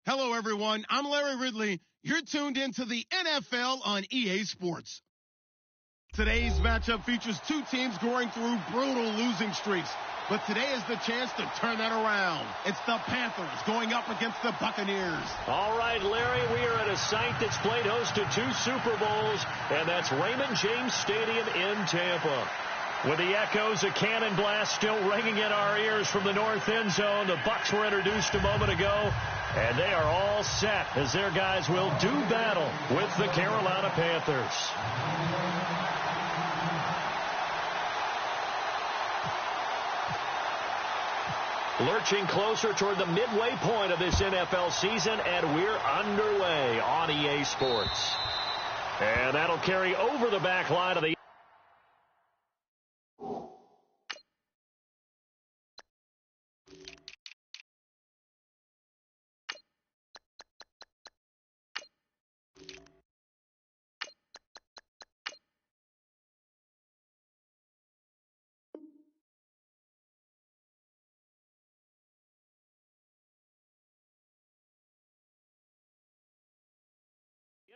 Hello, everyone. I'm Larry Ridley. You're tuned into the NFL on EA Sports. Today's matchup features two teams going through brutal losing streaks. But today is the chance to turn that around. It's the Panthers going up against the Buccaneers. All right, Larry, we are at a site that's played host to 2 Super Bowls, and that's Raymond James Stadium in Tampa. With the echoes of cannon blast still ringing in our ears from the north end zone, the Bucs were introduced a moment ago, and they are all set as their guys will do battle with the Carolina Panthers. Lurching closer toward the midway point of this NFL season, and we're underway on EA Sports. And that'll carry over the back line of the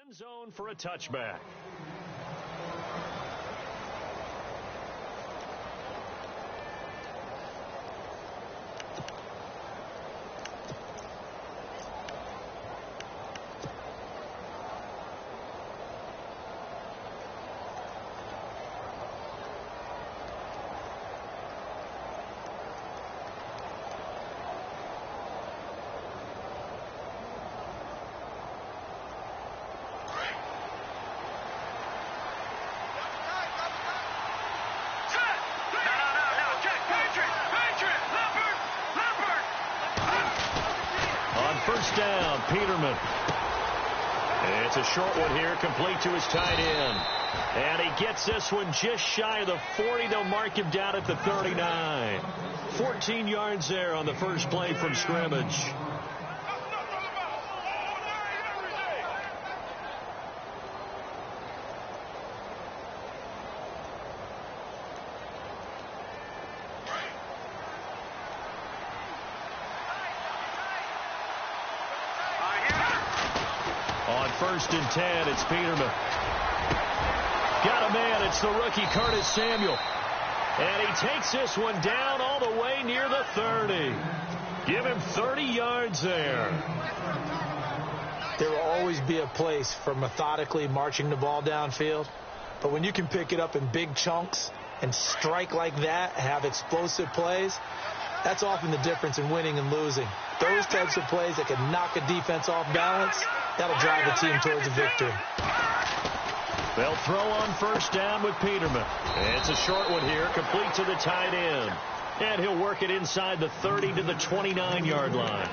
end zone for a touchback. First down, Peterman. It's a short one here, complete to his tight end. And he gets this one just shy of the 40. They'll mark him down at the 39. 14 yards there on the first play from scrimmage. First and 10, it's Peterman. Got a man, it's the rookie Curtis Samuel. And he takes this one down all the way near the 30. Give him 30 yards there. There will always be a place for methodically marching the ball downfield. But when you can pick it up in big chunks and strike like that, have explosive plays, that's often the difference in winning and losing. Those types of plays that can knock a defense off balance, that'll drive the team towards a victory. They'll throw on first down with Peterman. It's a short one here, complete to the tight end. And he'll work it inside the 30 to the 29-yard line.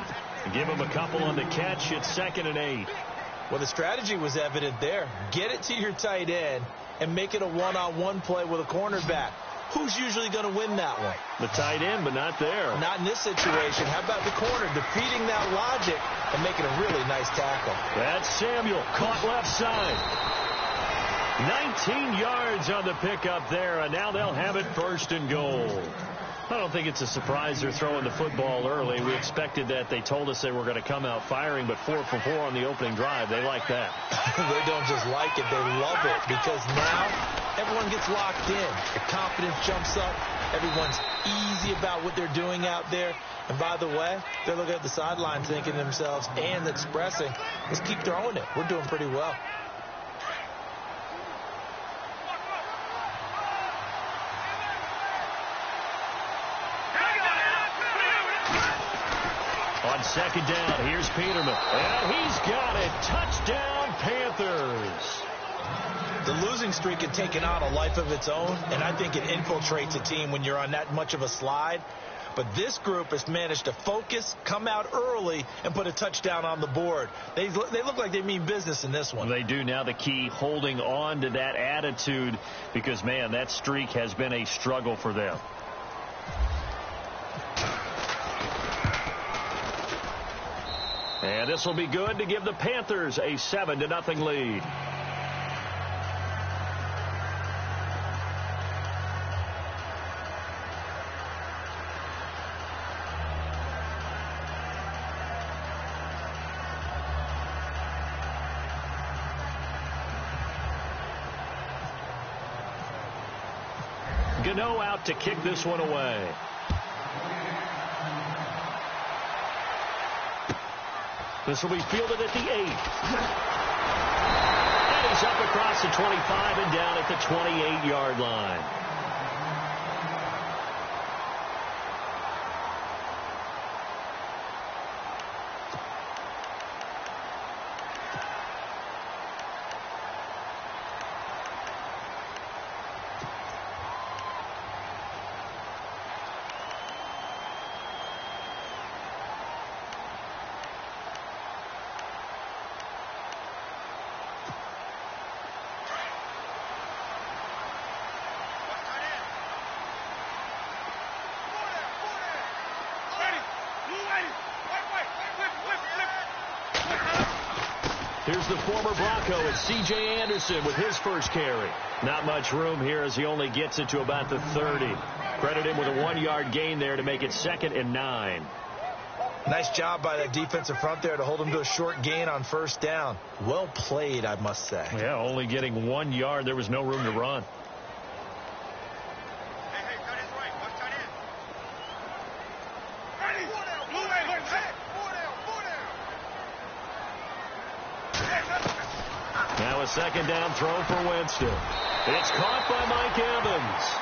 Give him a couple on the catch. It's 2nd and 8. Well, the strategy was evident there. Get it to your tight end and make it a one-on-one play with a cornerback. Who's usually going to win that one? The tight end, but not there. Not in this situation. How about the corner defeating that logic and making a really nice tackle? That's Samuel, caught left side. 19 yards on the pickup there, and now they'll have it 1st and goal. I don't think it's a surprise they're throwing the football early. We expected that. They told us they were going to come out firing, but 4 for 4 on the opening drive. They like that. They don't just like it, they love it, because now everyone gets locked in. The confidence jumps up. Everyone's easy about what they're doing out there. And by the way, they're looking at the sideline thinking to themselves and expressing, let's keep throwing it. We're doing pretty well. On 2nd down, here's Peterman. And he's got it. Touchdown, Panthers. The losing streak had taken on a life of its own, and I think it infiltrates a team when you're on that much of a slide. But this group has managed to focus, come out early, and put a touchdown on the board. They look like they mean business in this one. They do. Now the key, holding on to that attitude, because, man, that streak has been a struggle for them. And this will be good to give the Panthers a 7-0 lead. Gano out to kick this one away. This will be fielded at the 8. And he's up across the 25 and down at the 28-yard line. Here's the former Bronco, it's C.J. Anderson with his first carry. Not much room here as he only gets it to about the 30. Credit him with a 1-yard gain there to make it 2nd and 9. Nice job by that defensive front there to hold him to a short gain on first down. Well played, I must say. Yeah, only getting 1 yard. There was no room to run. Now a second down throw for Winston. It's caught by Mike Evans.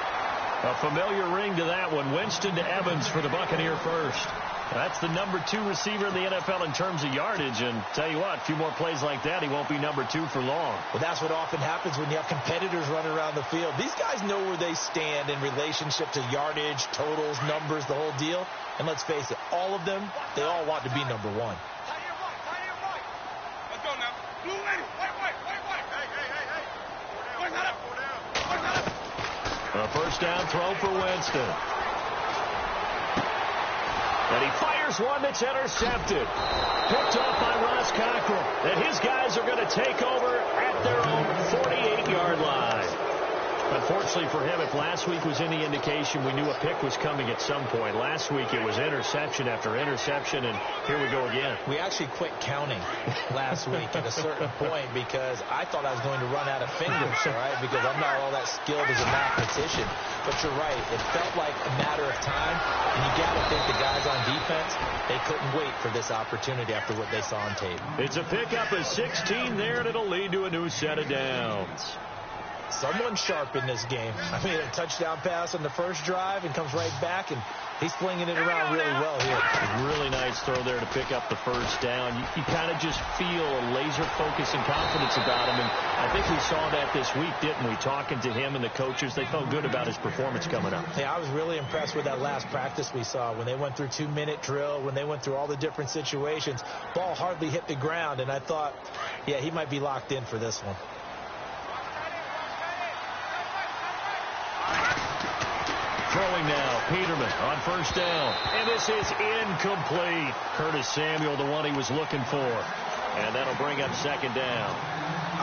A familiar ring to that one. Winston to Evans for the Buccaneer first. That's the number 2 receiver in the NFL in terms of yardage. And tell you what, a few more plays like that, he won't be number 2 for long. Well, that's what often happens when you have competitors running around the field. These guys know where they stand in relationship to yardage, totals, numbers, the whole deal. And let's face it, all of them, they all want to be number 1. A first down throw for Winston. And he fires one that's intercepted. Picked off by Ross Cockrell. And his guys are going to take over at their own 48-yard line. Unfortunately for him, if last week was any indication, we knew a pick was coming at some point. Last week it was interception after interception, and here we go again. We actually quit counting last week at a certain point because I thought I was going to run out of fingers, all right, because I'm not all that skilled as a mathematician. But you're right. It felt like a matter of time, and you got to think the guys on defense, they couldn't wait for this opportunity after what they saw on tape. It's a pickup of 16 there, and it'll lead to a new set of downs. Someone sharp in this game. I mean, a touchdown pass on the first drive and comes right back, and he's flinging it around really well here. Really nice throw there to pick up the first down. You kind of just feel a laser focus and confidence about him, and I think we saw that this week, didn't we? Talking to him and the coaches, they felt good about his performance coming up. Yeah, I was really impressed with that last practice we saw when they went through 2-minute drill, when they went through all the different situations. Ball hardly hit the ground, and I thought, yeah, he might be locked in for this one. Throwing now, Peterman on first down. And this is incomplete. Curtis Samuel, the one he was looking for. And that'll bring up second down.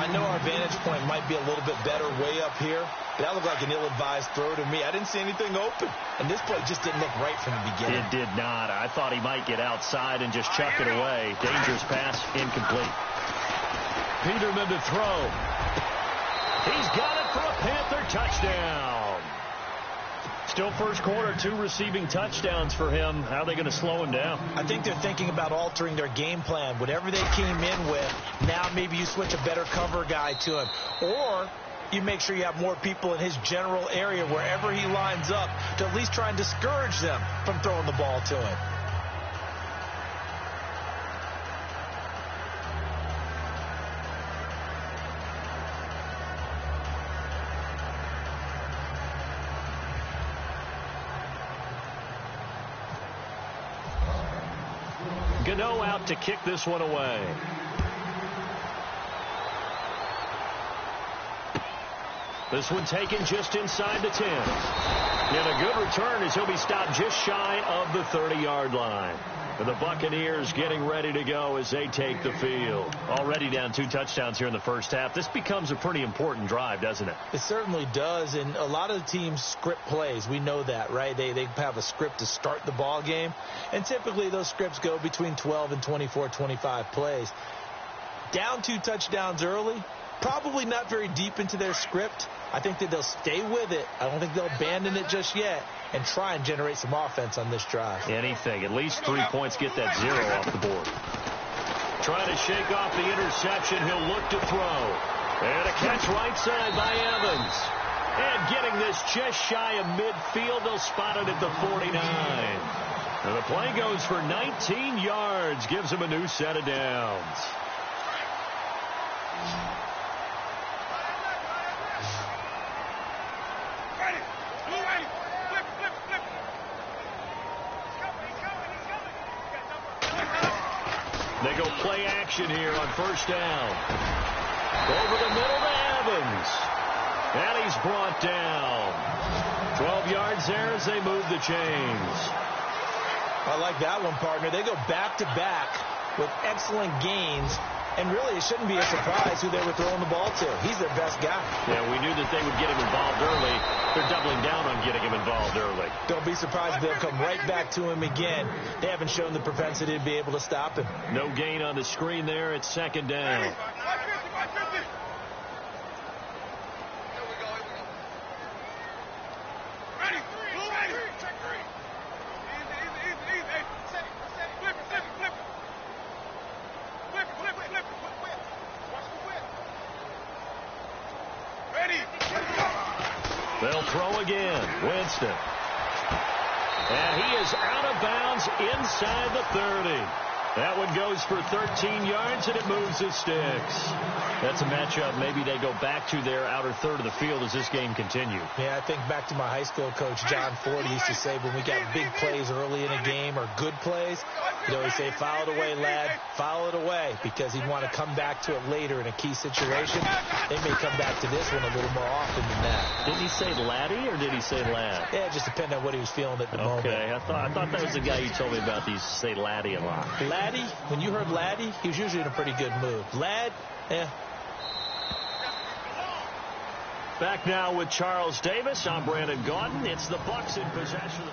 I know our vantage point might be a little bit better way up here, but that looked like an ill-advised throw to me. I didn't see anything open. And this play just didn't look right from the beginning. It did not. I thought he might get outside and just chuck it away. Dangerous pass, incomplete. Peterman to throw. He's got it for a Panther touchdown. Still first quarter, 2 receiving touchdowns for him. How are they going to slow him down? I think they're thinking about altering their game plan. Whatever they came in with, now maybe you switch a better cover guy to him. Or you make sure you have more people in his general area wherever he lines up to at least try and discourage them from throwing the ball to him. Gano out to kick this one away. This one taken just inside the 10. And a good return as he'll be stopped just shy of the 30-yard line. And the Buccaneers getting ready to go as they take the field. Already down 2 touchdowns here in the first half. This becomes a pretty important drive, doesn't it? It certainly does, and a lot of the teams script plays. We know that, right? They have a script to start the ball game, and typically those scripts go between 12 and 24, 25 plays. Down 2 touchdowns early, probably not very deep into their script, I think that they'll stay with it. I don't think they'll abandon it just yet and try and generate some offense on this drive. Anything. At least 3 points, get that 0 off the board. Trying to shake off the interception. He'll look to throw. And a catch right side by Evans. And getting this just shy of midfield. They'll spot it at the 49. And the play goes for 19 yards. Gives him a new set of downs. They go play action here on first down. Over the middle to Evans. And he's brought down. 12 yards there as they move the chains. I like that one, partner. They go back-to-back with excellent gains. And really, it shouldn't be a surprise who they were throwing the ball to. He's their best guy. Yeah, we knew that they would get him involved early. They're doubling down on getting him involved early. Don't be surprised if they'll come right back to him again. They haven't shown the propensity to be able to stop him. No gain on the screen there. It's second down. They'll throw again. Winston. And he is out of bounds inside the 30. That one goes for 13 yards, and it moves the sticks. That's a matchup maybe they go back to their outer third of the field as this game continues. Yeah, I think back to my high school coach, John Ford, used to say when we got big plays early in a game or good plays, he'd always say, foul it away, lad, foul it away, because he'd want to come back to it later in a key situation. They may come back to this one a little more often than that. Didn't he say laddie or did he say lad? Yeah, it just depended on what he was feeling at the moment. Okay, I thought that was the guy you told me about. He used to say laddie a lot. Laddie, when you heard laddie, he was usually in a pretty good mood. Lad, yeah. Back now with Charles Davis. I'm Brandon Gaudin. It's the Bucs in possession.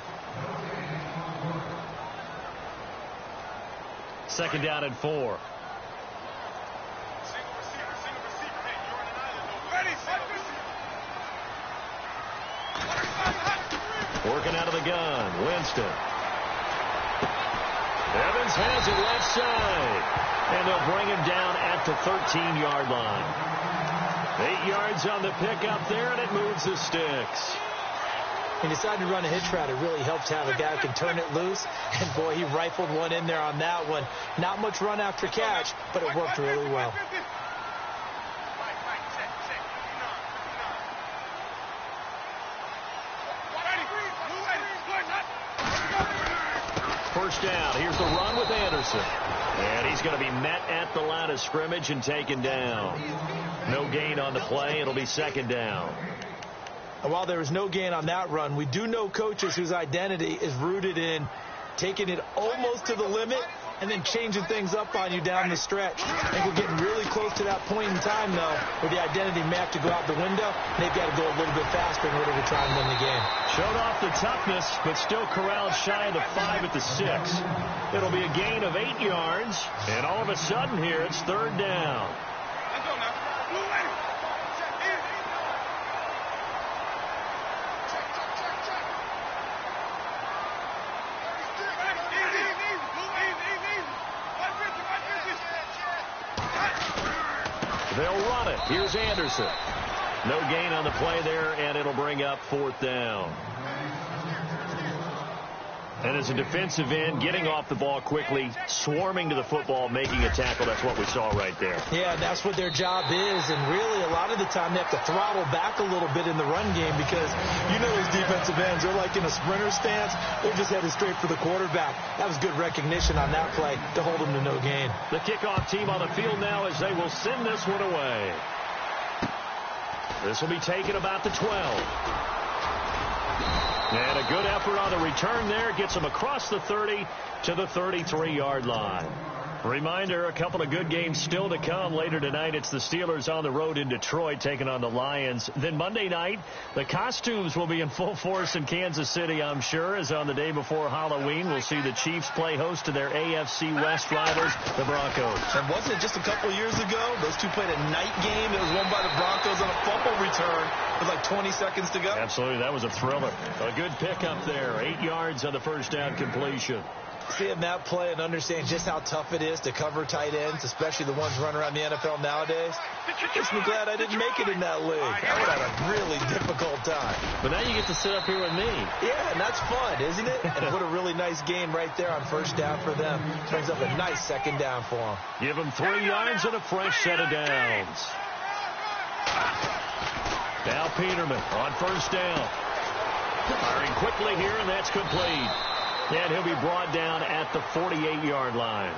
Second down and 4. Working out of the gun. Winston. Evans has it left side. And they'll bring him down at the 13-yard line. 8 yards on the pickup there, and it moves the sticks. He decided to run a hitch route. It really helps to have a guy who can turn it loose. And, boy, he rifled one in there on that one. Not much run after catch, but it worked really well. First down. Here's the run with Anderson. And he's going to be met at the line of scrimmage and taken down. No gain on the play. It'll be second down. And while there was no gain on that run, we do know coaches whose identity is rooted in taking it almost to the limit and then changing things up on you down the stretch. I think we're getting really close to that point in time, though, where the identity may have to go out the window. They've got to go a little bit faster in order to try and win the game. Showed off the toughness, but still corralled shy of the 5 at the 6. It'll be a gain of 8 yards, and all of a sudden here, it's third down. They'll run it. Here's Anderson. No gain on the play there, and it'll bring up fourth down. And as a defensive end, getting off the ball quickly, swarming to the football, making a tackle, that's what we saw right there. Yeah, that's what their job is, and really a lot of the time they have to throttle back a little bit in the run game because you know those defensive ends, they're like in a sprinter stance. They're just headed straight for the quarterback. That was good recognition on that play to hold them to no gain. The kickoff team on the field now as they will send this one away. This will be taken about the 12. And a good effort on the return there. Gets him across the 30 to the 33-yard line. Reminder, a couple of good games still to come later tonight. It's the Steelers on the road in Detroit taking on the Lions. Then Monday night, the costumes will be in full force in Kansas City, I'm sure, as on the day before Halloween, we'll see the Chiefs play host to their AFC West rivals, the Broncos. And wasn't it just a couple years ago? Those two played a night game. It was won by the Broncos on a fumble return with like 20 seconds to go. Absolutely. That was a thriller. A good pickup there. 8 yards on the first down completion. Seeing that play and understand just how tough it is to cover tight ends, especially the ones running around the NFL nowadays, makes me glad I didn't make it in that league. I would have a really difficult time. But now you get to sit up here with me. Yeah, and that's fun, isn't it? And what a really nice game right there on first down for them. Brings up a nice second down for them. Give them 3 yards and a fresh set of downs. Now Peterman on first down. Firing quickly here, and that's complete. And he'll be brought down at the 48-yard line.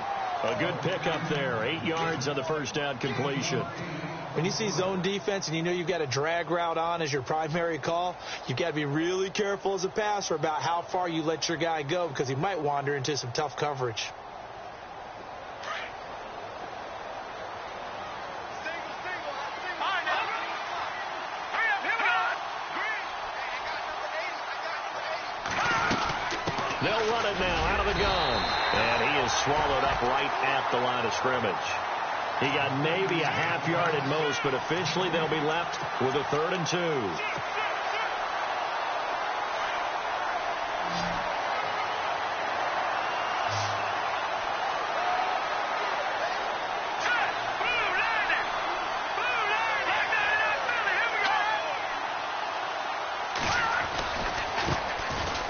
A good pickup there. 8 yards on the first down completion. When you see zone defense and you know you've got a drag route on as your primary call, you've got to be really careful as a passer about how far you let your guy go because he might wander into some tough coverage. They'll run it now out of the gun. And he is swallowed up right at the line of scrimmage. He got maybe a half yard at most, but officially they'll be left with a 3rd and 2.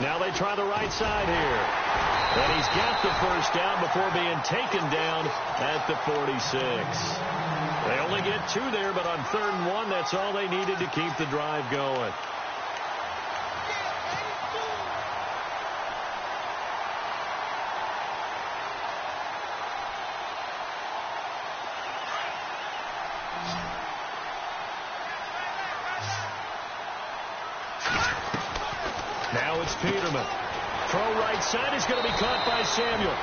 Now they try the right side here. And he's got the first down before being taken down at the 46. They only get 2 there, but on 3rd and 1, that's all they needed to keep the drive going. Now it's Peterman. Throw right side is going to be caught by Samuel.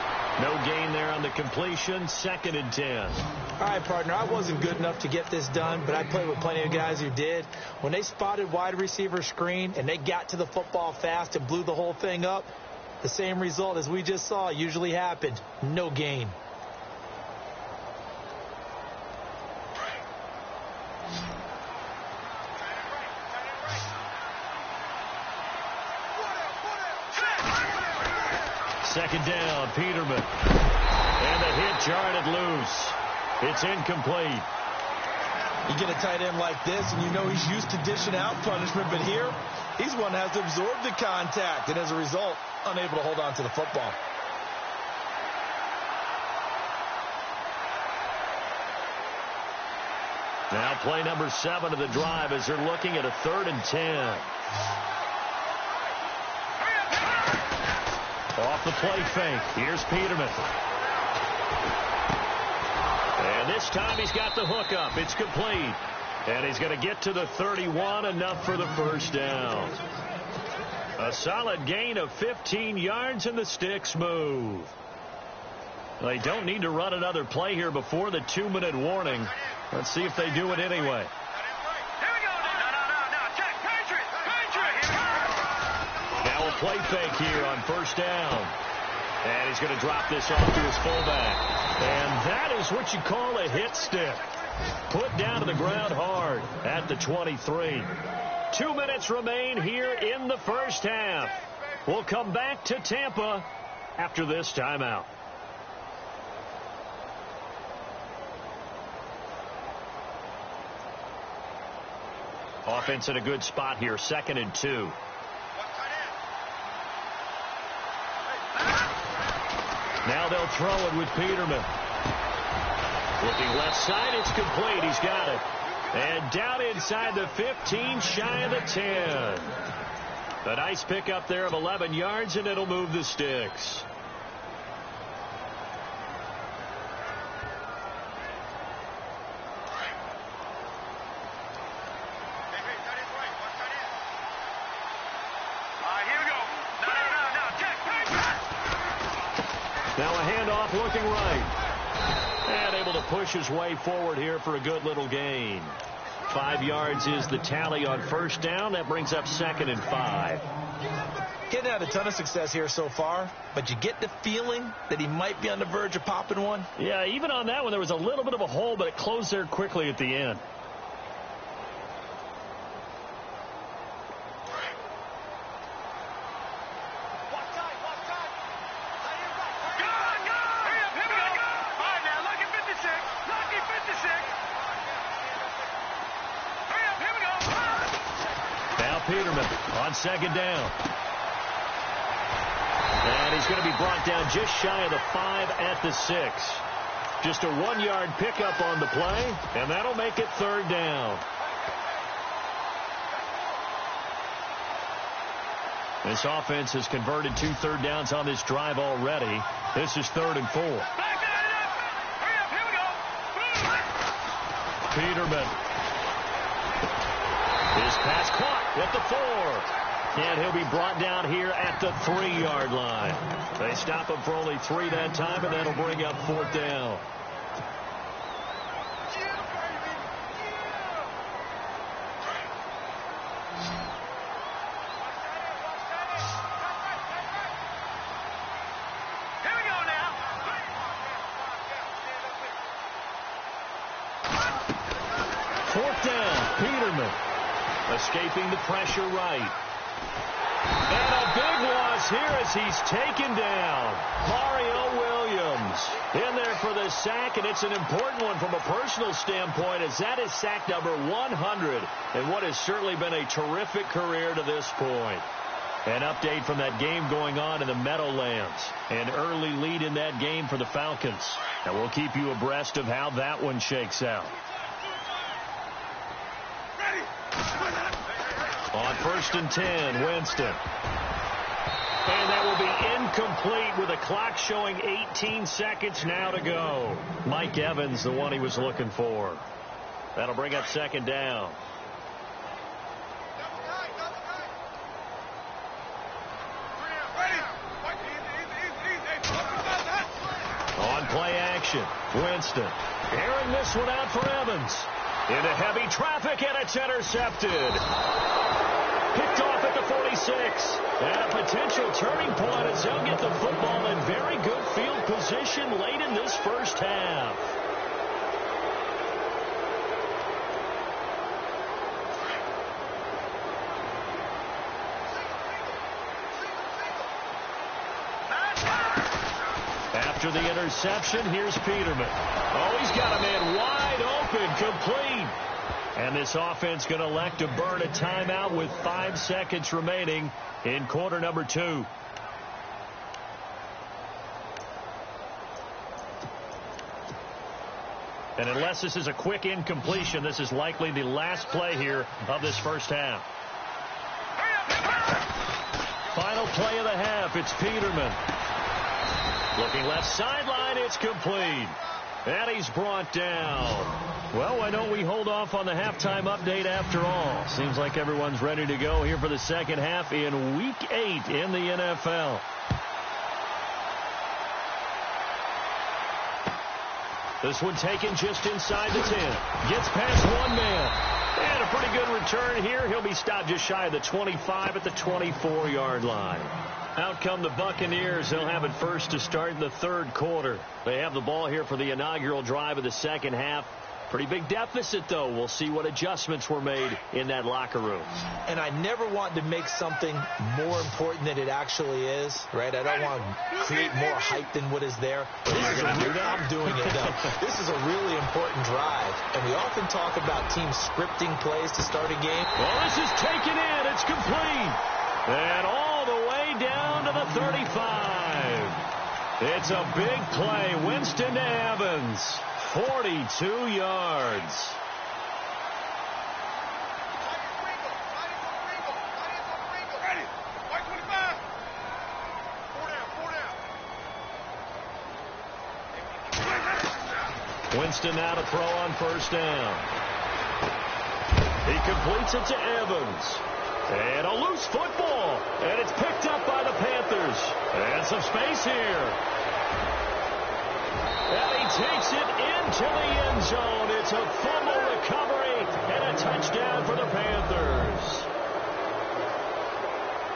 No gain there on the completion. 2nd and 10. All right, partner, I wasn't good enough to get this done, but I played with plenty of guys who did. When they spotted wide receiver screen and they got to the football fast and blew the whole thing up, the same result as we just saw usually happened. No gain. Second down, Peterman. And the hit jarred it loose. It's incomplete. You get a tight end like this, and you know he's used to dishing out punishment, but here, he's one that has to absorb the contact, and as a result, unable to hold on to the football. Now play number 7 of the drive as they're looking at a 3rd and 10. Off the play fake. Here's Peterman. And this time he's got the hook up. It's complete. And he's going to get to the 31, enough for the first down. A solid gain of 15 yards, and the sticks move. They don't need to run another play here before the 2-minute warning. Let's see if they do it anyway. Now a play fake here on first down. And he's going to drop this off to his fullback. And that is what you call a hit stick. Put down to the ground hard at the 23. 2 minutes remain here in the first half. We'll come back to Tampa after this timeout. Offense in a good spot here, 2nd and 2. Now they'll throw it with Peterman. Looking left side, it's complete. He's got it. And down inside the 15, shy of the 10. A nice pickup there of 11 yards, and it'll move the sticks. Now a handoff looking right. able to push his way forward here for a good little gain. 5 yards is the tally on first down. That brings up 2nd and 5. Getting had a ton of success here so far, but you get the feeling that he might be on the verge of popping one. Yeah, even on that one, there was a little bit of a hole, but it closed there quickly at the end. Peterman on 2nd down. And he's going to be brought down just shy of the 5 at the 6. Just a 1-yard pickup on the play, and that'll make it 3rd down. This offense has converted 2 third downs on this drive already. This is 3rd and 4. Peterman. His pass caught at the 4. And he'll be brought down here at the 3-yard line. They stop him for only 3 that time, and that'll bring up 4th down. Here we go now. 4th down, Peterman. Escaping the pressure right. And a big loss here as he's taken down. Mario Williams in there for the sack, and it's an important one from a personal standpoint as that is sack number 100 and what has certainly been a terrific career to this point. An update from that game going on in the Meadowlands. An early lead in that game for the Falcons. And we'll keep you abreast of how that one shakes out. On 1st and 10, Winston. And that will be incomplete with a clock showing 18 seconds now to go. Mike Evans, the one he was looking for. That'll bring up 2nd down. On play action, Winston. Airing this one out for Evans. Into heavy traffic, and it's intercepted. Picked off at the 46. And a potential turning point as they'll get the football in very good field position late in this first half. After the interception, here's Peterman. Oh, he's got a man wide open, complete. And this offense going to elect to burn a timeout with 5 seconds remaining in quarter number 2. And unless this is a quick incompletion, this is likely the last play here of this first half. Final play of the half, it's Peterman. Looking left sideline, it's complete. And he's brought down. Well, why don't we hold off on the halftime update after all? Seems like everyone's ready to go here for the second half in Week 8 in the NFL. This one taken just inside the 10. Gets past one man. And a pretty good return here. He'll be stopped just shy of the 25 at the 24-yard line. Out come the Buccaneers. They'll have it first to start in the third quarter. They have the ball here for the inaugural drive of the second half. Pretty big deficit, though. We'll see what adjustments were made in that locker room. And I never want to make something more important than it actually is, right? I don't want to create more hype than what is there. But I'm doing it, though. This is a really important drive. And we often talk about teams scripting plays to start a game. Well, this is taken in. It's complete. And all the way down to the 35. It's a big play. Winston to Evans. 42 yards. Winston now to throw on first down. He completes it to Evans. And a loose football. And it's picked up by the Panthers. And some space here. And he takes it into the end zone. It's a fumble recovery and a touchdown for the Panthers.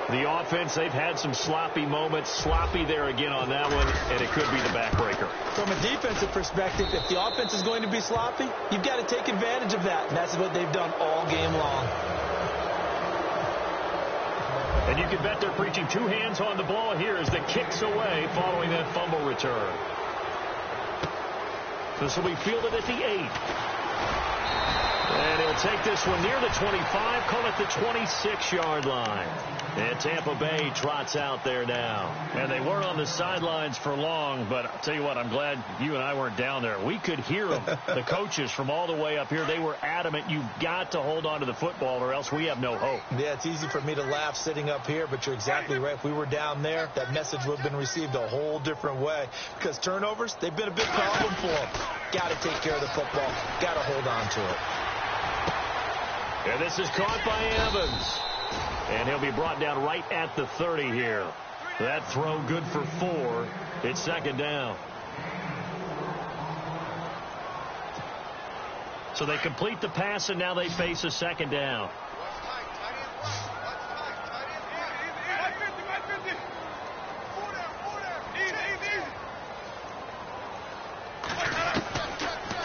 The offense, they've had some sloppy moments. Sloppy there again on that one, and it could be the backbreaker. From a defensive perspective, if the offense is going to be sloppy, you've got to take advantage of that, and that's what they've done all game long. And you can bet they're preaching two hands on the ball here as the kick's away following that fumble return. This will be fielded at the 8. And he'll take this one near the 25, call it the 26-yard line. And Tampa Bay trots out there now. And they weren't on the sidelines for long, but I'll tell you what, I'm glad you and I weren't down there. We could hear them, the coaches from all the way up here. They were adamant, you've got to hold on to the football or else we have no hope. Yeah, it's easy for me to laugh sitting up here, but you're exactly right. If we were down there, that message would have been received a whole different way. Because turnovers, they've been a big problem for them. Got to take care of the football. Got to hold on to it. And this is caught by Evans. And he'll be brought down right at the 30 here. That throw good for 4. It's second down. So they complete the pass, and now they face a second down.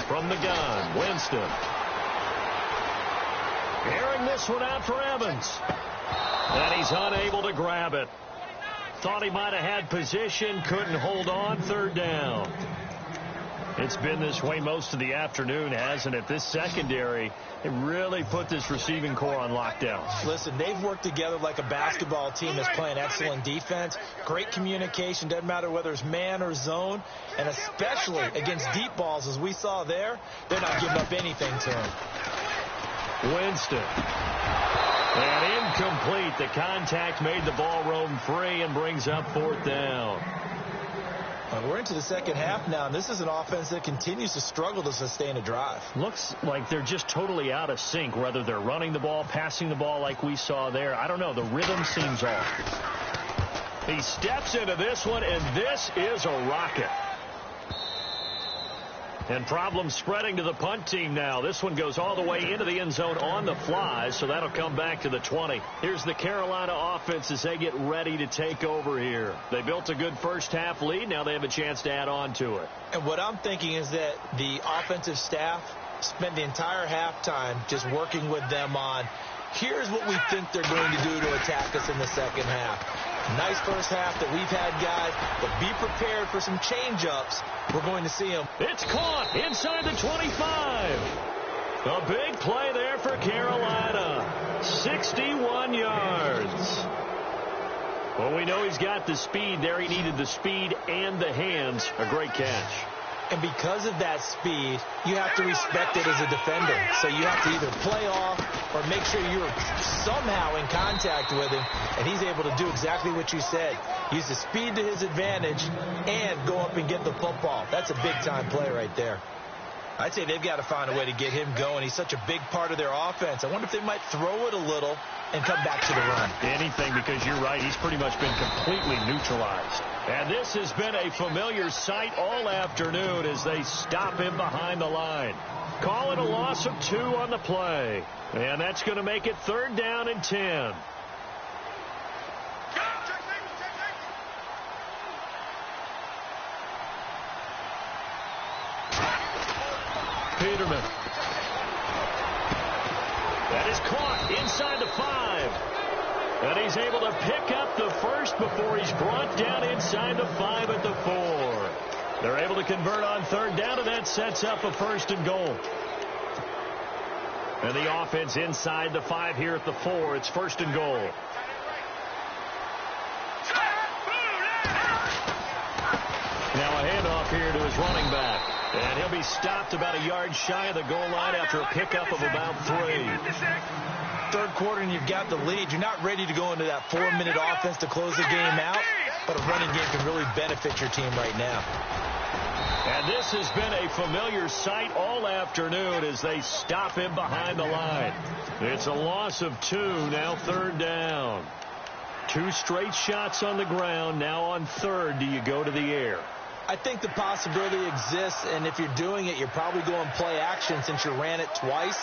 From the gun, Winston. Airing this one out for Evans. And he's unable to grab it. Thought he might have had position, couldn't hold on, third down. It's been this way most of the afternoon, hasn't it? This secondary, it really put this receiving core on lockdown. Listen, they've worked together like a basketball team that's playing excellent defense. Great communication, doesn't matter whether it's man or zone. And especially against deep balls, as we saw there, they're not giving up anything to him. Winston. And incomplete. The contact made the ball roam free and brings up fourth down. We're into the second half now, and this is an offense that continues to struggle to sustain a drive. Looks like they're just totally out of sync, whether they're running the ball, passing the ball like we saw there. I don't know. The rhythm seems off. He steps into this one, and this is a rocket. And problems spreading to the punt team now. This one goes all the way into the end zone on the fly, so that'll come back to the 20. Here's the Carolina offense as they get ready to take over here. They built a good first half lead. Now they have a chance to add on to it. And what I'm thinking is that the offensive staff spent the entire halftime just working with them on, here's what we think they're going to do to attack us in the second half. Nice first half that we've had, guys, but be prepared for some change-ups. We're going to see them. It's caught inside the 25. A big play there for Carolina. 61 yards. Well, we know he's got the speed there. He needed the speed and the hands. A great catch. And because of that speed, you have to respect it as a defender. So you have to either play off or make sure you're somehow in contact with him. And he's able to do exactly what you said. Use the speed to his advantage and go up and get the football. That's a big-time play right there. I'd say they've got to find a way to get him going. He's such a big part of their offense. I wonder if they might throw it a little and come back to the run. Anything, because you're right. He's pretty much been completely neutralized. And this has been a familiar sight all afternoon as they stop him behind the line. Call it a loss of 2 on the play. And that's going to make it third down and 10. Peterman. That is caught inside the 5. And he's able to pick up the first before he's brought down inside the 5 at the 4. They're able to convert on third down, and that sets up a first and goal. And the offense inside the 5 here at the 4. It's first and goal. Now a handoff here to his running back. And he'll be stopped about a yard shy of the goal line after a pickup of about 3. Third quarter and you've got the lead. You're not ready to go into that 4-minute offense to close the game out, but a running game can really benefit your team right now. And this has been a familiar sight all afternoon as they stop him behind the line. It's a loss of 2, now third down. 2 straight shots on the ground. Now on third, do you go to the air? I think the possibility exists, and if you're doing it, you're probably going play action since you ran it twice.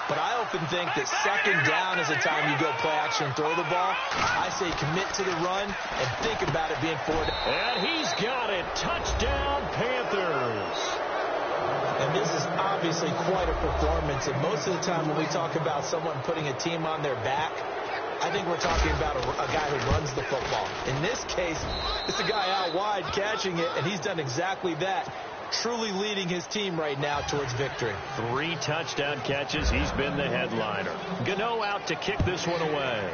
But I often think that second down is the time you go play action and throw the ball. I say commit to the run and think about it being forward. And he's got it. Touchdown, Panthers. And this is obviously quite a performance. And most of the time when we talk about someone putting a team on their back, I think we're talking about a guy who runs the football. In this case, it's a guy out wide catching it, and he's done exactly that. Truly leading his team right now towards victory. 3 touchdown catches. He's been the headliner. Gano out to kick this one away.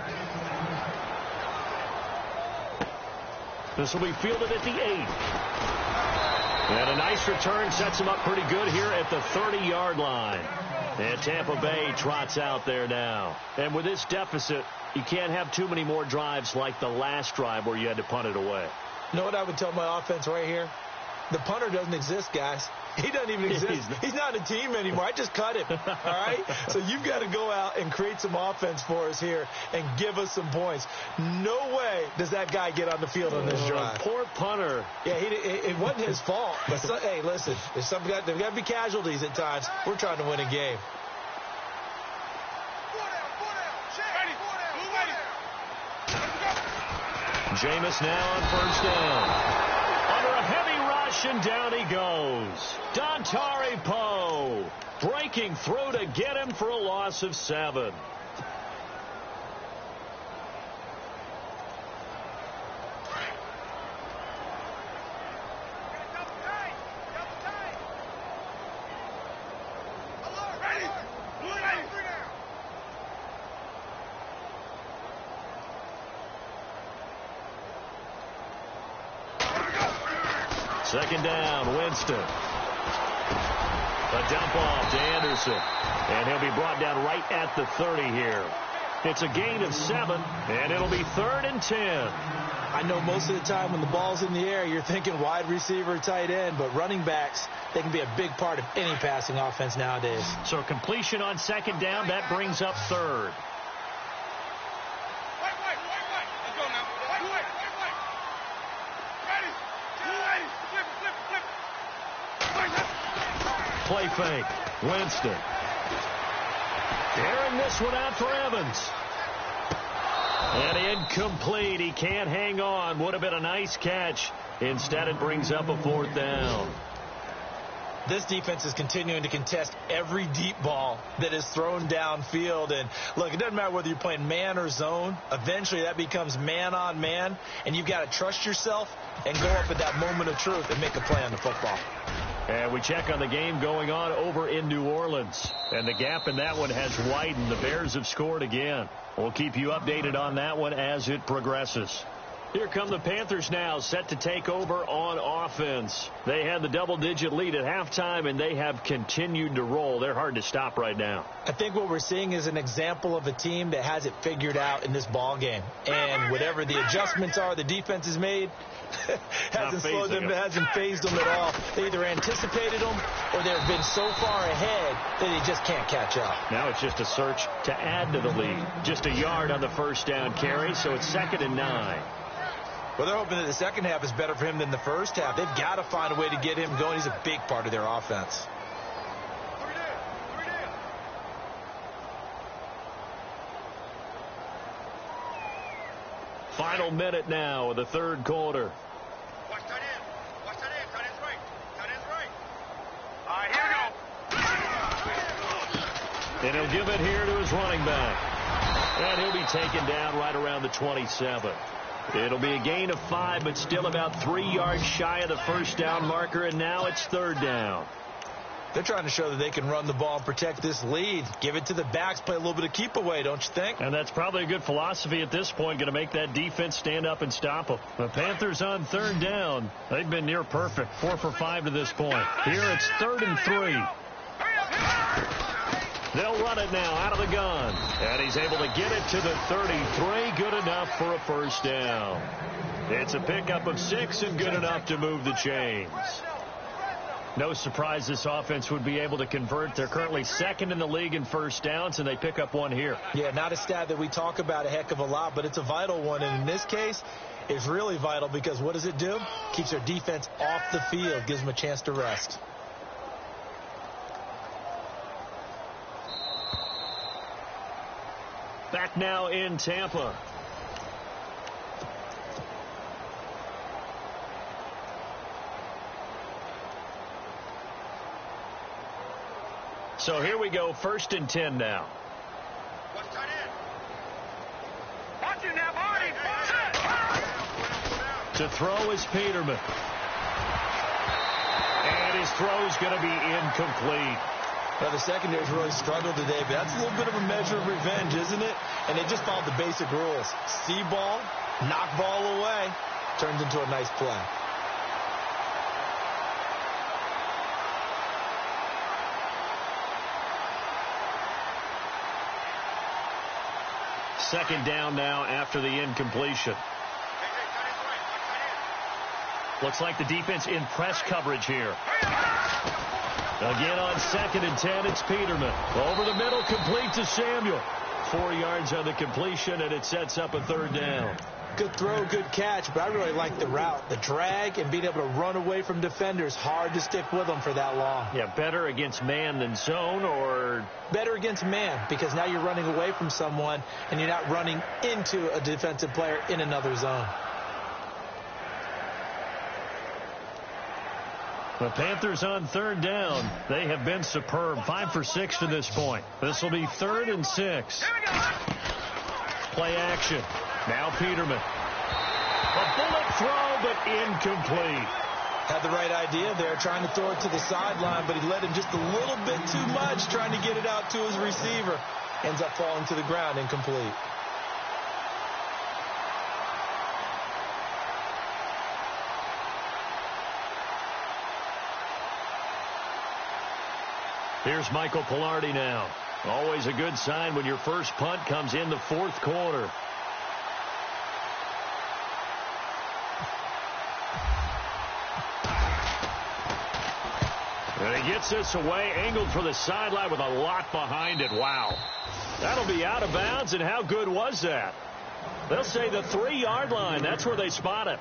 This will be fielded at the 8. And a nice return sets him up pretty good here at the 30-yard line. And Tampa Bay trots out there now. And with this deficit, you can't have too many more drives like the last drive where you had to punt it away. You know what I would tell my offense right here? The punter doesn't exist, guys. He doesn't even exist. He's not a team anymore. I just cut him, all right? So you've got to go out and create some offense for us here and give us some points. No way does that guy get on the field on this drive. Poor punter. Yeah, it wasn't his fault. But hey, listen, there's got to be casualties at times. We're trying to win a game. Jameis now on first down. Under a heavy rush, and down he goes. Dontari Poe breaking through to get him for a loss of 7. Second down, Winston. A dump off to Anderson. And he'll be brought down right at the 30 here. It's a gain of 7, and it'll be 3rd and 10. I know most of the time when the ball's in the air, you're thinking wide receiver, tight end, but running backs, they can be a big part of any passing offense nowadays. So completion on second down, that brings up 3rd. Play fake. Winston. Airing this one out for Evans. And incomplete. He can't hang on. Would have been a nice catch. Instead, it brings up a 4th down. This defense is continuing to contest every deep ball that is thrown downfield. And, look, it doesn't matter whether you're playing man or zone. Eventually, that becomes man on man. And you've got to trust yourself and go up at that moment of truth and make a play on the football. And we check on the game going on over in New Orleans. And the gap in that one has widened. The Bears have scored again. We'll keep you updated on that one as it progresses. Here come the Panthers now, set to take over on offense. They had the double-digit lead at halftime, and they have continued to roll. They're hard to stop right now. I think what we're seeing is an example of a team that has it figured out in this ball game. And whatever the adjustments are the defense has made, hasn't slowed them, hasn't phased them at all. They either anticipated them or they've been so far ahead that they just can't catch up. Now it's just a search to add to the lead. Just a yard on the first down carry, so it's 2nd and 9. Well, they're hoping that the second half is better for him than the first half. They've got to find a way to get him going. He's a big part of their offense. Final minute now of the 3rd quarter. Watch tight end. Watch tight end. Tight end's right. Tight end's right. Here we go. And he'll give it here to his running back. And he'll be taken down right around the 27. It'll be a gain of 5, but still about 3 yards shy of the first down marker, and now it's 3rd down. They're trying to show that they can run the ball and protect this lead. Give it to the backs, play a little bit of keep away, don't you think? And that's probably a good philosophy at this point, going to make that defense stand up and stop them. The Panthers on 3rd down. They've been near perfect, 4 for 5 to this point. Here it's 3rd and 3. They'll run it now out of the gun. And he's able to get it to the 33. Good enough for a first down. It's a pickup of 6 and good enough to move the chains. No surprise this offense would be able to convert. They're currently 2nd in the league in first downs, and they pick up 1 here. Yeah, not a stat that we talk about a heck of a lot, but it's a vital one. And in this case, is really vital because what does it do? Keeps their defense off the field, gives them a chance to rest. Back now in Tampa. So here we go, 1st and 10 now. What's tight end? Watch you now, Marty. To throw is Peterman. And his throw's going to be incomplete. Well, the secondary's really struggled today, but that's a little bit of a measure of revenge, isn't it? And they just followed the basic rules. See ball, knock ball away, turns into a nice play. Second down now after the incompletion. Looks like the defense in press coverage here. Again on 2nd and 10, it's Peterman. Over the middle, complete to Samuel. 4 yards on the completion, and it sets up a 3rd down. Good throw, good catch, but I really like the route. The drag and being able to run away from defenders, hard to stick with them for that long. Yeah, better against man than zone, or? Better against man, because now you're running away from someone, and you're not running into a defensive player in another zone. The Panthers on 3rd down. They have been superb. 5 for 6 to this point. This will be 3rd and 6. Play action. Now Peterman. A bullet throw, but incomplete. Had the right idea there, trying to throw it to the sideline, but he let him just a little bit too much, trying to get it out to his receiver. Ends up falling to the ground, incomplete. Here's Michael Pilardi now. Always a good sign when your first punt comes in the 4th quarter. And he gets this away, angled for the sideline with a lot behind it. Wow. That'll be out of bounds, and how good was that? They'll say the 3-yard line. That's where they spot it.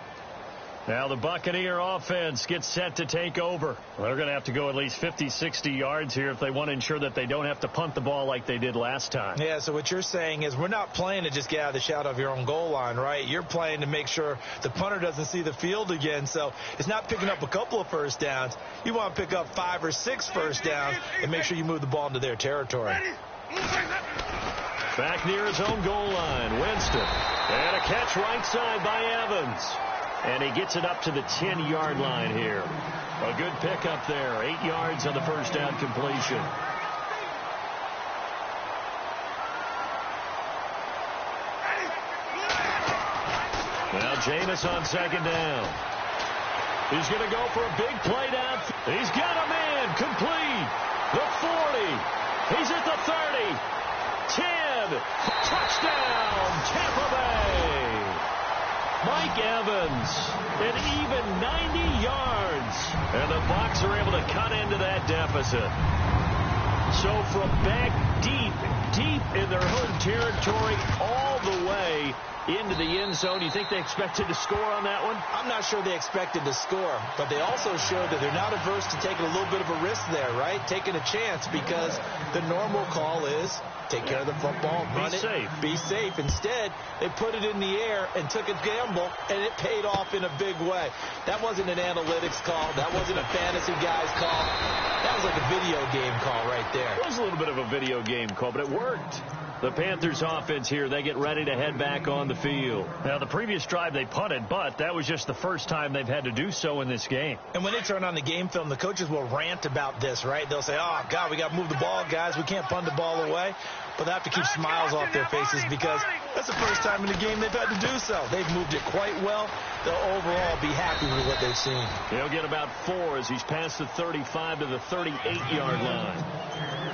Now the Buccaneer offense gets set to take over. They're going to have to go at least 50, 60 yards here if they want to ensure that they don't have to punt the ball like they did last time. Yeah, so what you're saying is we're not playing to just get out of the shadow of your own goal line, right? You're playing to make sure the punter doesn't see the field again. So it's not picking up a couple of first downs. You want to pick up 5 or 6 first downs and make sure you move the ball into their territory. Back near his own goal line, Winston. And a catch right side by Evans. And he gets it up to the 10-yard line here. A good pickup there. 8 yards on the first down completion. Now Jameis on 2nd down. He's going to go for a big play down. He's got a man complete. The 40. He's at the 30. 10. Touchdown, Tampa Bay. Mike Evans, an even 90 yards. And the Bucs are able to cut into that deficit. So from back deep in their home territory all the way into the end zone, you think they expected to score on that one? I'm not sure they expected to score, but they also showed that they're not averse to taking a little bit of a risk there, right? Taking a chance, because the normal call is take care of the football, run it, be safe. Instead, they put it in the air and took a gamble, and it paid off in a big way. That wasn't an analytics call. That wasn't a fantasy guy's call. That was like a video game call right there. It was a little bit of a video game call, but it worked. The Panthers offense here, they get ready to head back on the field. Now, the previous drive they punted, but that was just the first time they've had to do so in this game. And when they turn on the game film, the coaches will rant about this, right? They'll say, oh, God, we got to move the ball, guys. We can't punt the ball away. But they have to keep smiles off their faces because that's the first time in the game they've had to do so. They've moved it quite well. They'll overall be happy with what they've seen. They'll get about 4 as he's past the 35 to the 38-yard line.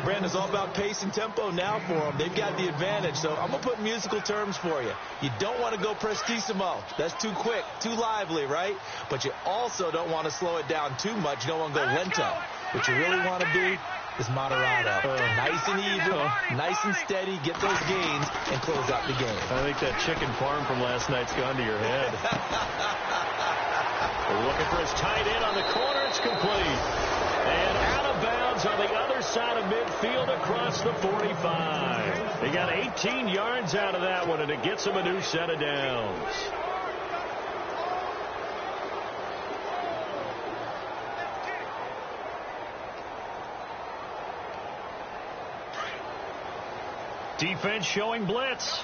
Brandon, it's all about pace and tempo now for them. They've got the advantage. So I'm going to put musical terms for you. You don't want to go prestissimo. That's too quick, too lively, right? But you also don't want to slow it down too much. You don't want to go lento. What you really want to be is Moderado. Nice and even, nice and steady, get those gains, and close out the game. I think that chicken farm from last night's gone to your head. They're looking for his tight end on the corner. It's complete. And out of bounds on the other side of midfield across the 45. They got 18 yards out of that one, and it gets him a new set of downs. Defense showing blitz.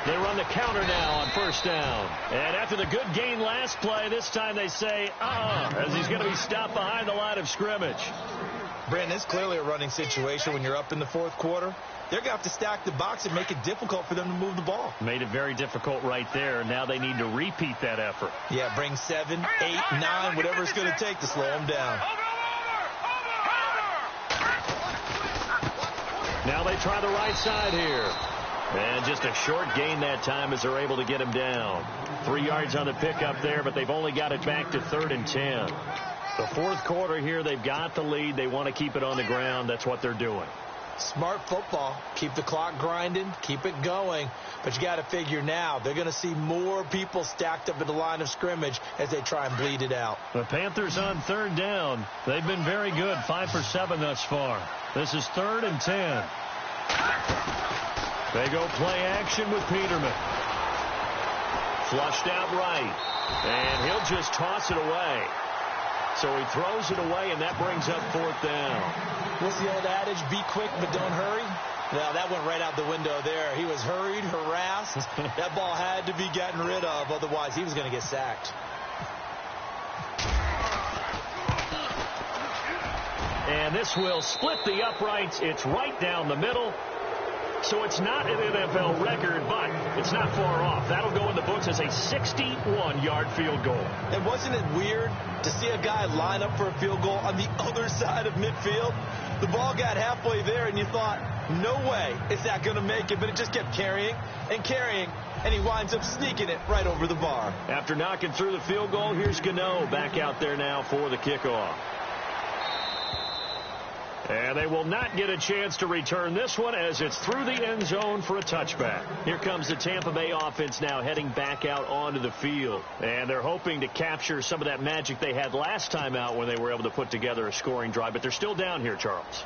They run the counter now on first down. And after the good gain last play, this time they say, as he's going to be stopped behind the line of scrimmage. Brandon, it's clearly a running situation when you're up in the fourth quarter. They're going to have to stack the box and make it difficult for them to move the ball. Made it very difficult right there. Now they need to repeat that effort. Yeah, bring 7, 8, 9, whatever it's going to take to slow them down. Now they try the right side here. And just a short gain that time as they're able to get him down. 3 yards on the pickup there, but they've only got it back to 3rd and 10. The fourth quarter here, they've got the lead. They want to keep it on the ground. That's what they're doing. Smart football. Keep the clock grinding. Keep it going. But you got to figure now, they're going to see more people stacked up at the line of scrimmage as they try and bleed it out. The Panthers on 3rd down. They've been very good. 5 for 7 thus far. This is 3rd and 10. They go play action with Peterman. Flushed out right. And he'll just toss it away. So he throws it away, and that brings up 4th down. What's the old adage? Be quick, but don't hurry. Well, that went right out the window there. He was hurried, harassed. That ball had to be gotten rid of. Otherwise, he was going to get sacked. And this will split the uprights. It's right down the middle. So it's not an NFL record, but it's not far off. That'll go in the books as a 61-yard field goal. And wasn't it weird to see a guy line up for a field goal on the other side of midfield? The ball got halfway there, and you thought, no way is that going to make it. But it just kept carrying and carrying, and he winds up sneaking it right over the bar. After knocking through the field goal, here's Gano back out there now for the kickoff. And they will not get a chance to return this one as it's through the end zone for a touchback. Here comes the Tampa Bay offense now heading back out onto the field. And they're hoping to capture some of that magic they had last time out when they were able to put together a scoring drive. But they're still down here, Charles.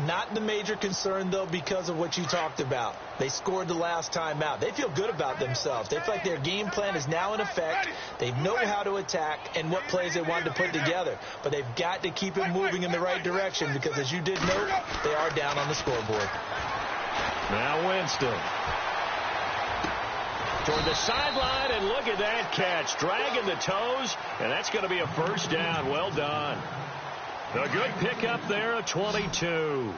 Not the major concern, though, because of what you talked about. They scored the last time out. They feel good about themselves. They feel like their game plan is now in effect. They know how to attack and what plays they wanted to put together. But they've got to keep it moving in the right direction because, as you did note, they are down on the scoreboard. Now Winston. Toward the sideline, and look at that catch. Dragging the toes, and that's going to be a first down. Well done. A good pickup there at 22.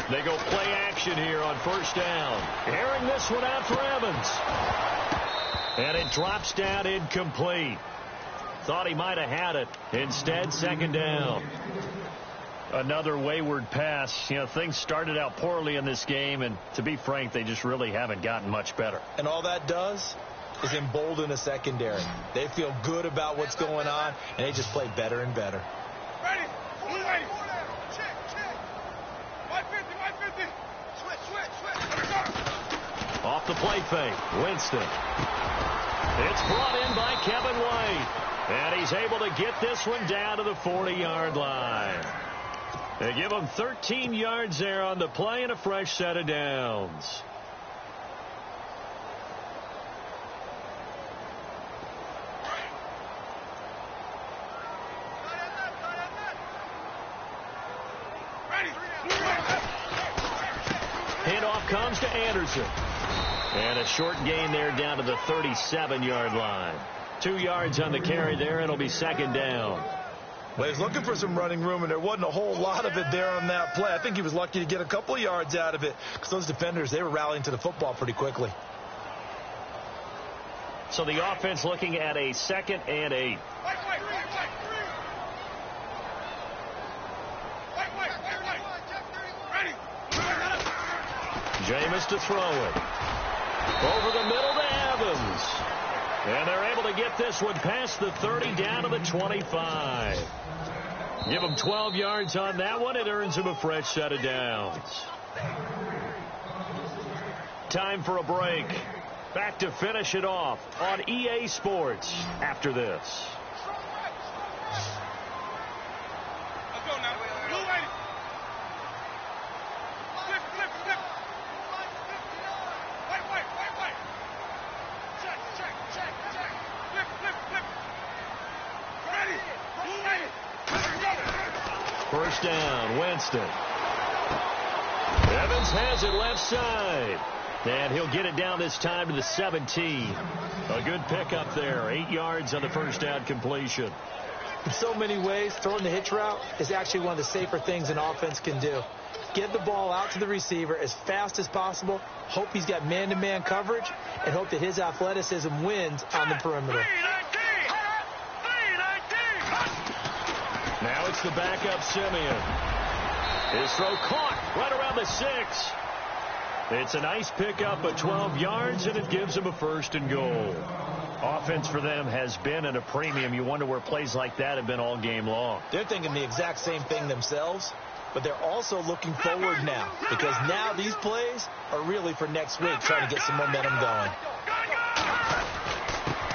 They go play action here on first down. Airing this one out for Evans. And it drops down incomplete. Thought he might have had it. Instead, 2nd down. Another wayward pass. You know, things started out poorly in this game, and to be frank, they just really haven't gotten much better. And all that does is embolden the secondary. They feel good about what's going on, and they just play better and better. Ready. Check. 150. Switch. Off the play fake. Winston. It's brought in by Kevin White. And he's able to get this one down to the 40-yard line. They give him 13 yards there on the play and a fresh set of downs. Handoff comes to Anderson. And a short gain there down to the 37-yard line. 2 yards on the carry there. It'll be 2nd down. Well, he was looking for some running room, and there wasn't a whole lot of it there on that play. I think he was lucky to get a couple of yards out of it because those defenders, they were rallying to the football pretty quickly. So the offense looking at a 2nd and 8. Jameis to throw it. Over the middle to Evans. And they're able to get this one past the 30 down to the 25. Give him 12 yards on that one. It earns him a fresh set of downs. Time for a break. Back to finish it off on EA Sports after this. Let's go now. Blue lady. Flip, flip, flip. Wait. Check. Flip, flip, flip. Ready. Blue lady. Let's go. First down, Winston. Evans has it left side. And he'll get it down this time to the 17. A good pickup there. 8 yards on the first down completion. In so many ways, throwing the hitch route is actually one of the safer things an offense can do. Get the ball out to the receiver as fast as possible, hope he's got man-to-man coverage, and hope that his athleticism wins on the perimeter. Now it's the backup Simeon. His throw caught right around the 6. It's a nice pickup of 12 yards, and it gives them a first and goal. Offense for them has been at a premium. You wonder where plays like that have been all game long. They're thinking the exact same thing themselves, but they're also looking forward now, because now these plays are really for next week, trying to get some momentum going.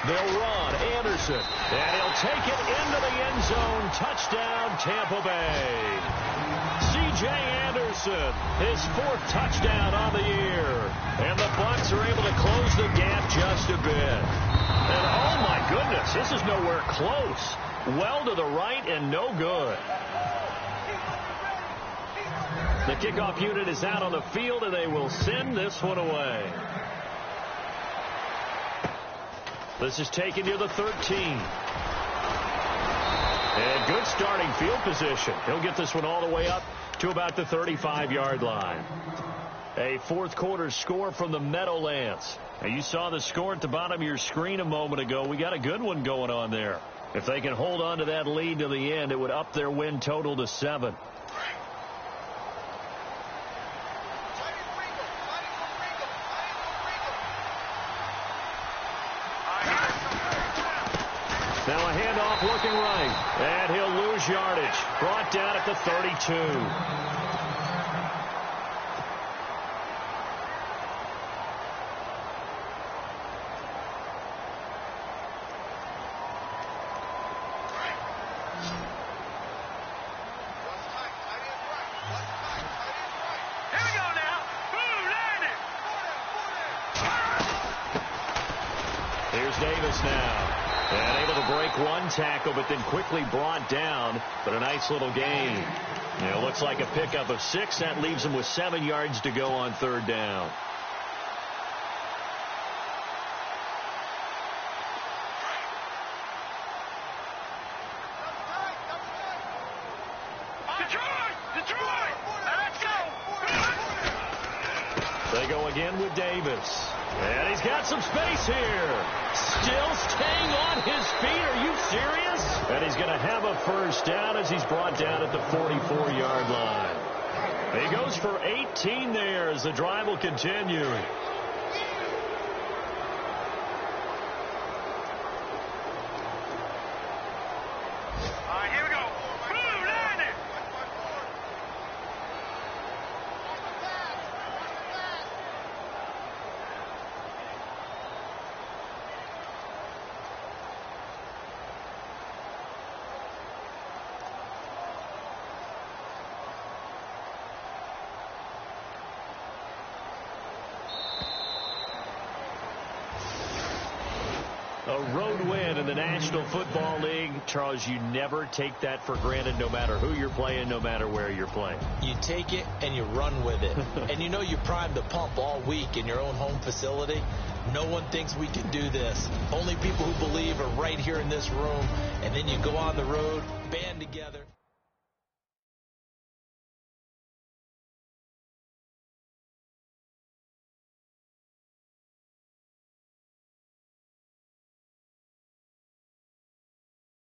They'll run Anderson, and he'll take it into the end zone. Touchdown, Tampa Bay. C.J. Anderson, his 4th touchdown on the year. And the Bucs are able to close the gap just a bit. And oh my goodness, this is nowhere close. Well to the right and no good. The kickoff unit is out on the field, and they will send this one away. This is taken near the 13. And good starting field position. He'll get this one all the way up to about the 35-yard line. A fourth quarter score from the Meadowlands. Now, you saw the score at the bottom of your screen a moment ago. We got a good one going on there. If they can hold on to that lead to the end, it would up their win total to 7. Now a handoff looking right, and he'll lose yardage. Brought down at the 32. Here's Davis now. And able to break one tackle, but then quickly brought down. But a nice little gain. You know, looks like a pickup of 6. That leaves him with 7 yards to go on third down. Let's go. They go again with Davis. And he's got some space here. Still staying on his feet. Are you serious? And he's going to have a first down as he's brought down at the 44-yard line. He goes for 18 there as the drive will continue. A road win in the National Football League. Charles, you never take that for granted, no matter who you're playing, no matter where you're playing. You take it and you run with it. And you know you primed the pump all week in your own home facility. No one thinks we can do this. Only people who believe are right here in this room. And then you go on the road, band together.